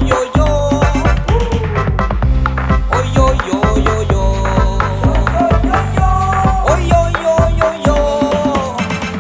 yo yo. Oy yo yo yo yo. Oy yo yo yo yo.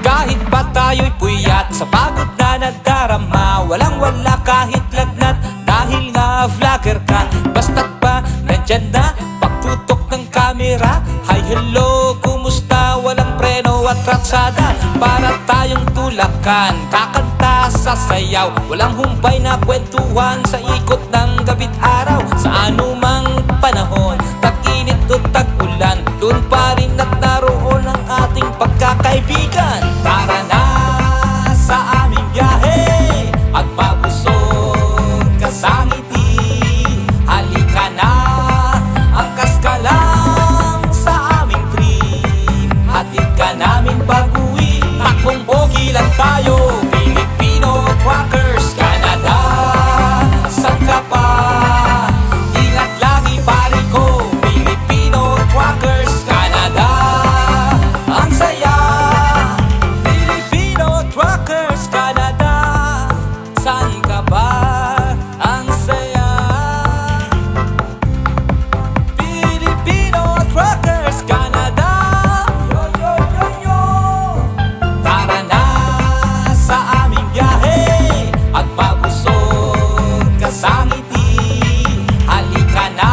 Kahit pa tayo'y puyat, sa pagod na nadarama, walang-wala kahit lagnat, dahil nga vlogger ka. Basta't ba nandyan na, pagtutok ng kamera, hi hello, kumusta, walang preno at ratsada, para tayong tulakan, kakanta sa sayaw, walang humpay na kwentuhan, sa ikot ng gabit araw, sa anumang panahon, tag-init o tag-ulan, doon pa rin at naroon ang ating pagkakaibigan. Tara na sa aming biyahe at mabusog ka sa ngiti, halika na, angkas ka lang sa aming trip, hatid ka namin pag-uwi, takbong pogi lang tayo, Filipino Truckers Canada. Saan ka pa? Ingat lagi pare ko, Filipino Truckers Canada. Ang saya, Filipino Truckers Canada. Saan ka ba? Ang saya, Filipino Truckers Canada. Yo yo yo yo. Tara na sa aming biyahe at mabusog ka sa ngiti, halika na,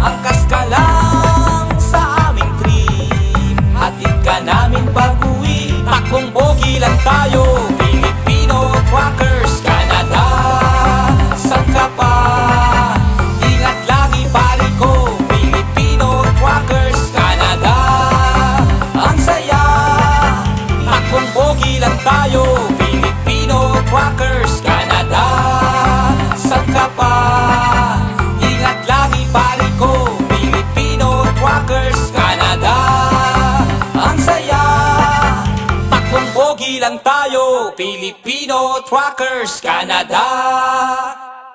angkas ka lang sa aming trip, hatid ka namin pag-uwi, takbong pogi lang tayo, Filipino Truckers Canada. Saan ka pa? Ingat lagi pare ko, Filipino Truckers Canada. Ang saya, takbong pogi lang tayo, Filipino Truckers Canada. Saan ka pa? Ingat lagi pare ko, Filipino Truckers Canada. Ang saya, takbong pogi lang tayo, Filipino Truckers Canada.